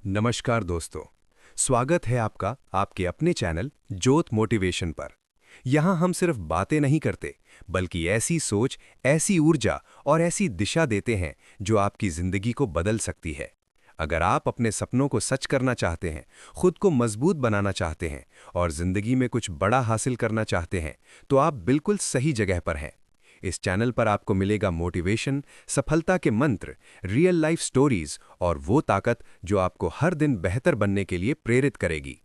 नमस्कार दोस्तों। स्वागत है आपका आपके अपने चैनल ज्योत मोटिवेशन पर। यहाँ हम सिर्फ बातें नहीं करते, बल्कि ऐसी सोच, ऐसी ऊर्जा और ऐसी दिशा देते हैं जो आपकी जिंदगी को बदल सकती है। अगर आप अपने सपनों को सच करना चाहते हैं, खुद को मजबूत बनाना चाहते हैं और जिंदगी में कुछ बड़ा हासिल करना चाहते हैं, तो आप बिल्कुल सही जगह पर हैं। इस चैनल पर आपको मिलेगा मोटिवेशन, सफलता के मंत्र, रियल लाइफ स्टोरीज और वो ताकत जो आपको हर दिन बेहतर बनने के लिए प्रेरित करेगी।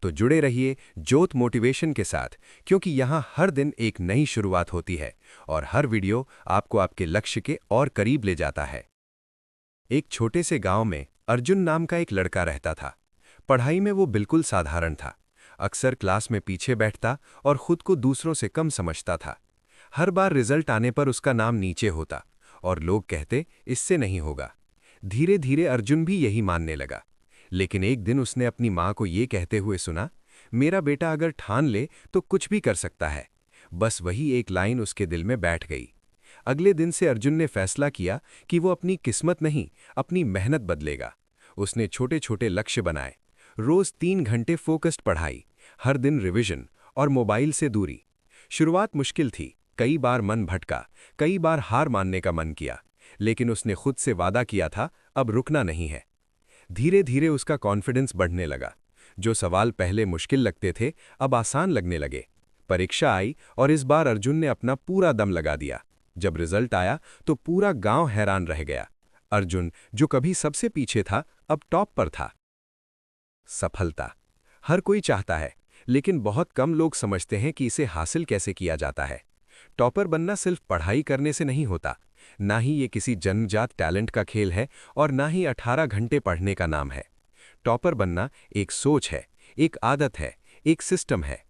तो जुड़े रहिए ज्योत मोटिवेशन के साथ, क्योंकि यहाँ हर दिन एक नई शुरुआत होती है और हर वीडियो आपको आपके लक्ष्य के और करीब ले जाता है। एक छोटे से गांव में अर्जुन नाम का एक लड़का रहता था। पढ़ाई में वो बिल्कुल साधारण था। अक्सर क्लास में पीछे बैठता और खुद को दूसरों से कम समझता था। हर बार रिजल्ट आने पर उसका नाम नीचे होता और लोग कहते इससे नहीं होगा। धीरे धीरे अर्जुन भी यही मानने लगा। लेकिन एक दिन उसने अपनी माँ को ये कहते हुए सुना, मेरा बेटा अगर ठान ले तो कुछ भी कर सकता है। बस वही एक लाइन उसके दिल में बैठ गई। अगले दिन से अर्जुन ने फैसला किया कि वो अपनी किस्मत नहीं, अपनी मेहनत बदलेगा। उसने छोटे छोटे लक्ष्य बनाए। रोज 3 घंटे फोकस्ड पढ़ाई, हर दिन रिवीजन और मोबाइल से दूरी। शुरुआत मुश्किल थी, कई बार मन भटका, कई बार हार मानने का मन किया, लेकिन उसने खुद से वादा किया था अब रुकना नहीं है। धीरे धीरे उसका कॉन्फिडेंस बढ़ने लगा। जो सवाल पहले मुश्किल लगते थे अब आसान लगने लगे। परीक्षा आई और इस बार अर्जुन ने अपना पूरा दम लगा दिया। जब रिजल्ट आया तो पूरा गांव हैरान रह गया। अर्जुन, जो कभी सबसे पीछे था, अब टॉप पर था। सफलता हर कोई चाहता है, लेकिन बहुत कम लोग समझते हैं कि इसे हासिल कैसे किया जाता है। टॉपर बनना सिर्फ पढ़ाई करने से नहीं होता। ना ही ये किसी जन्मजात टैलेंट का खेल है और ना ही 18 घंटे पढ़ने का नाम है। टॉपर बनना एक सोच है, एक आदत है, एक सिस्टम है।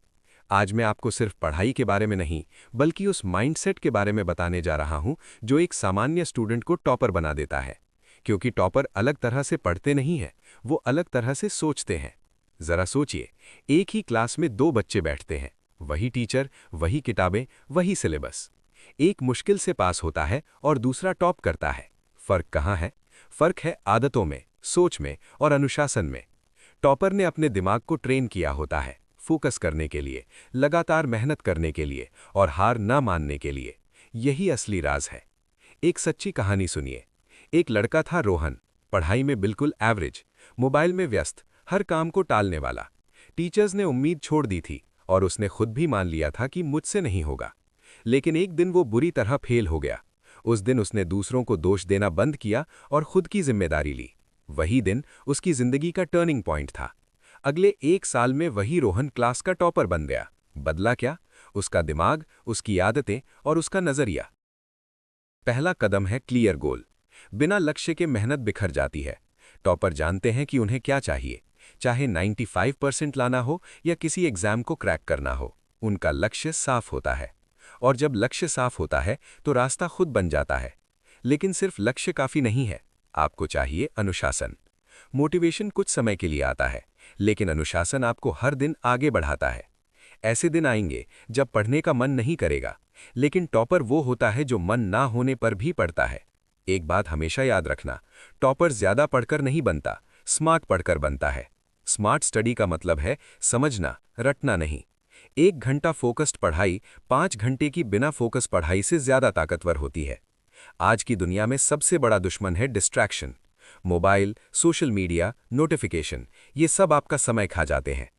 आज मैं आपको सिर्फ पढ़ाई के बारे में नहीं, बल्कि उस माइंडसेट के बारे में बताने जा रहा हूं जो एक सामान्य स्टूडेंट को टॉपर बना देता है। क्योंकि टॉपर अलग तरह से पढ़ते नहीं हैं, वो अलग तरह से सोचते हैं। जरा सोचिए, एक ही क्लास में दो बच्चे बैठते हैं, वही टीचर, वही किताबें, वही सिलेबस। एक मुश्किल से पास होता है और दूसरा टॉप करता है। फर्क कहाँ है? फर्क है आदतों में, सोच में और अनुशासन में। टॉपर ने अपने दिमाग को ट्रेन किया होता है, फोकस करने के लिए, लगातार मेहनत करने के लिए और हार न मानने के लिए। यही असली राज है। एक सच्ची कहानी सुनिए। एक लड़का था रोहन, पढ़ाई में बिल्कुल एवरेज, मोबाइल में व्यस्त, हर काम को टालने वाला। टीचर्स ने उम्मीद छोड़ दी थी और उसने खुद भी मान लिया था कि मुझसे नहीं होगा। लेकिन एक दिन वो बुरी तरह फेल हो गया। उस दिन उसने दूसरों को दोष देना बंद किया और खुद की जिम्मेदारी ली। वही दिन उसकी जिंदगी का टर्निंग पॉइंट था। अगले 1 साल में वही रोहन क्लास का टॉपर बन गया। बदला क्या? उसका दिमाग, उसकी आदतें और उसका नजरिया। पहला कदम है क्लियर गोल। बिना लक्ष्य के मेहनत बिखर जाती है। टॉपर जानते हैं कि उन्हें क्या चाहिए, चाहे 95% लाना हो या किसी एग्जाम को क्रैक करना हो। उनका लक्ष्य साफ होता है। और जब लक्ष्य साफ होता है तो रास्ता खुद बन जाता है। लेकिन सिर्फ लक्ष्य काफी नहीं है, आपको चाहिए अनुशासन। मोटिवेशन कुछ समय के लिए आता है, लेकिन अनुशासन आपको हर दिन आगे बढ़ाता है। ऐसे दिन आएंगे जब पढ़ने का मन नहीं करेगा, लेकिन टॉपर वो होता है जो मन ना होने पर भी पढ़ता है। एक बात हमेशा याद रखना, टॉपर ज्यादा पढ़कर नहीं बनता, स्मार्ट पढ़कर बनता है। स्मार्ट स्टडी का मतलब है समझना, रटना नहीं। 1 घंटा फोकस्ड पढ़ाई 5 घंटे की बिना फोकस पढ़ाई से ज्यादा ताकतवर होती है। आज की दुनिया में सबसे बड़ा दुश्मन है distraction. Mobile, social media, notification, ये सब आपका समय खा जाते हैं।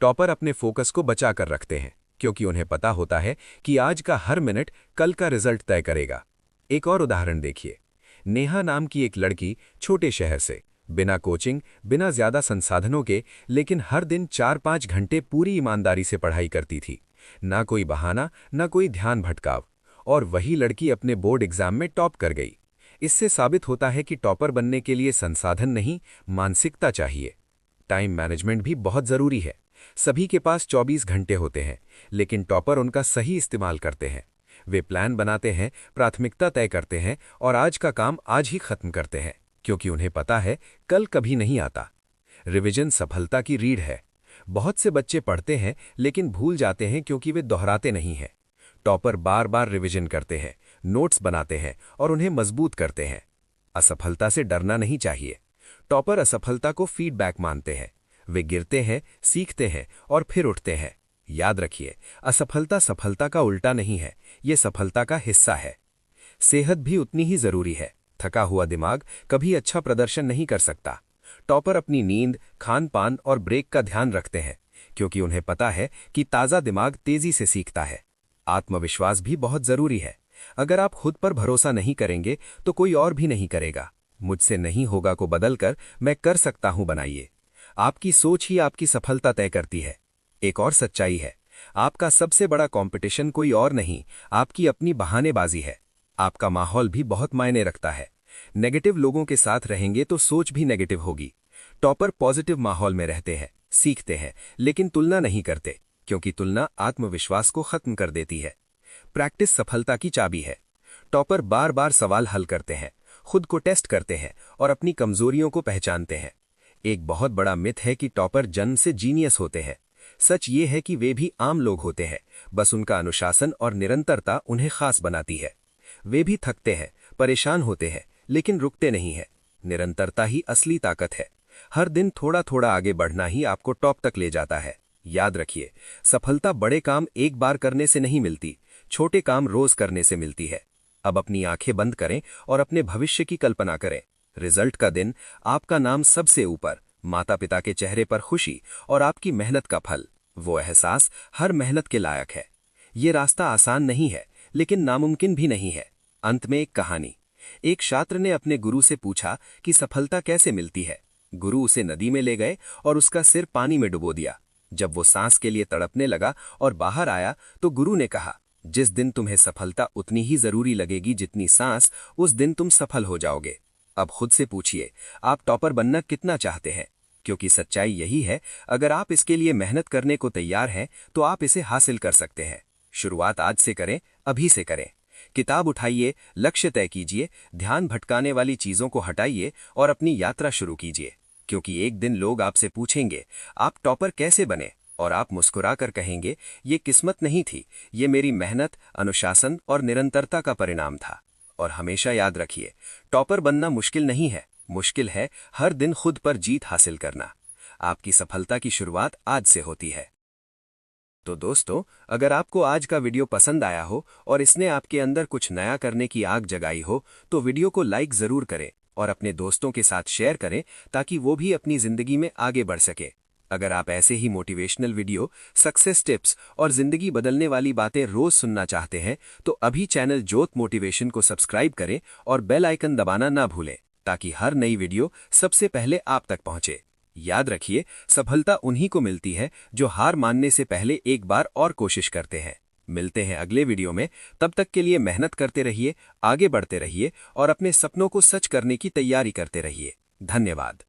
टॉपर अपने फोकस को बचा कर रखते हैं, क्योंकि उन्हें पता होता है कि आज का हर मिनट कल का रिजल्ट तय करेगा। एक और उदाहरण देखिए। नेहा नाम की एक लड़की, छोटे शहर से, बिना कोचिंग, बिना ज्यादा संसाधनों के, लेकिन हर दिन 4-5 घंटे पूरी ईमानदारी से पढ़ाई करती थी। ना कोई बहाना, ना कोई ध्यान भटकाव। और वही लड़की अपने बोर्ड एग्जाम में टॉप कर गई। इससे साबित होता है कि टॉपर बनने के लिए संसाधन नहीं, मानसिकता चाहिए। टाइम मैनेजमेंट भी बहुत जरूरी है। सभी के पास 24 घंटे होते हैं, लेकिन टॉपर उनका सही इस्तेमाल करते हैं। वे प्लान बनाते हैं, प्राथमिकता तय करते हैं और आज का काम आज ही खत्म करते हैं, क्योंकि उन्हें पता है कल कभी नहीं आता। रिवीजन सफलता की रीढ़ है। बहुत से बच्चे पढ़ते हैं लेकिन भूल जाते हैं क्योंकि वे दोहराते नहीं हैं। टॉपर बार बार रिवीजन करते हैं, नोट्स बनाते हैं और उन्हें मजबूत करते हैं। असफलता से डरना नहीं चाहिए। टॉपर असफलता को फीडबैक मानते हैं। वे गिरते हैं, सीखते हैं और फिर उठते हैं। याद रखिए, असफलता सफलता का उल्टा नहीं है, ये सफलता का हिस्सा है। सेहत भी उतनी ही जरूरी है। थका हुआ दिमाग कभी अच्छा प्रदर्शन नहीं कर सकता। टॉपर अपनी नींद, खान पान और ब्रेक का ध्यान रखते हैं, क्योंकि उन्हें पता है कि ताज़ा दिमाग तेजी से सीखता है। आत्मविश्वास भी बहुत जरूरी है। अगर आप खुद पर भरोसा नहीं करेंगे तो कोई और भी नहीं करेगा। मुझसे नहीं होगा को बदलकर मैं कर सकता हूं बनाइए। आपकी सोच ही आपकी सफलता तय करती है। एक और सच्चाई है, आपका सबसे बड़ा कंपटीशन कोई और नहीं, आपकी अपनी बहानेबाजी है। आपका माहौल भी बहुत मायने रखता है। नेगेटिव लोगों के साथ रहेंगे तो सोच भी नेगेटिव होगी। टॉपर पॉजिटिव माहौल में रहते हैं, सीखते हैं, लेकिन तुलना नहीं करते, क्योंकि तुलना आत्मविश्वास को खत्म कर देती है। प्रैक्टिस सफलता की चाबी है। टॉपर बार बार सवाल हल करते हैं, खुद को टेस्ट करते हैं और अपनी कमजोरियों को पहचानते हैं। एक बहुत बड़ा मिथ है कि टॉपर जन्म से जीनियस होते हैं। सच ये है कि वे भी आम लोग होते हैं, बस उनका अनुशासन और निरंतरता उन्हें खास बनाती है। वे भी थकते हैं, परेशान होते हैं, लेकिन रुकते नहीं है। निरंतरता ही असली ताकत है। हर दिन थोड़ा थोड़ा आगे बढ़ना ही आपको टॉप तक ले जाता है। याद रखिए, सफलता बड़े काम एक बार करने से नहीं मिलती, छोटे काम रोज करने से मिलती है। अब अपनी आंखें बंद करें और अपने भविष्य की कल्पना करें। रिजल्ट का दिन, आपका नाम सबसे ऊपर, माता पिता के चेहरे पर खुशी और आपकी मेहनत का फल। वो एहसास हर मेहनत के लायक है। ये रास्ता आसान नहीं है, लेकिन नामुमकिन भी नहीं है। अंत में एक कहानी। एक छात्र ने अपने गुरु से पूछा कि सफलता कैसे मिलती है। गुरु उसे नदी में ले गए और उसका सिर पानी में डुबो दिया। जब वो सांस के लिए तड़पने लगा और बाहर आया तो गुरु ने कहा, जिस दिन तुम्हें सफलता उतनी ही जरूरी लगेगी जितनी सांस, उस दिन तुम सफल हो जाओगे। अब खुद से पूछिए, आप टॉपर बनना कितना चाहते हैं? क्योंकि सच्चाई यही है, अगर आप इसके लिए मेहनत करने को तैयार हैं तो आप इसे हासिल कर सकते हैं। शुरुआत आज से करें, अभी से करें। किताब उठाइए, लक्ष्य तय कीजिए, ध्यान भटकाने वाली चीजों को हटाइए और अपनी यात्रा शुरू कीजिए। क्योंकि एक दिन लोग आपसे पूछेंगे, आप टॉपर कैसे बने? और आप मुस्कुराकर कहेंगे, ये किस्मत नहीं थी, ये मेरी मेहनत, अनुशासन और निरंतरता का परिणाम था। और हमेशा याद रखिए, टॉपर बनना मुश्किल नहीं है, मुश्किल है हर दिन खुद पर जीत हासिल करना। आपकी सफलता की शुरुआत आज से होती है। तो दोस्तों, अगर आपको आज का वीडियो पसंद आया हो और इसने आपके अंदर कुछ नया करने की आग जगाई हो, तो वीडियो को लाइक जरूर करें और अपने दोस्तों के साथ शेयर करें, ताकि वो भी अपनी जिंदगी में आगे बढ़ सके। अगर आप ऐसे ही मोटिवेशनल वीडियो, सक्सेस टिप्स और जिंदगी बदलने वाली बातें रोज सुनना चाहते हैं, तो अभी चैनल ज्योत मोटिवेशन को सब्सक्राइब करें और बेल आइकन दबाना ना भूलें, ताकि हर नई वीडियो सबसे पहले आप तक पहुंचे। याद रखिए, सफलता उन्हीं को मिलती है जो हार मानने से पहले एक बार और कोशिश करते हैं। मिलते हैं अगले वीडियो में। तब तक के लिए मेहनत करते रहिए, आगे बढ़ते रहिए और अपने सपनों को सच करने की तैयारी करते रहिए। धन्यवाद।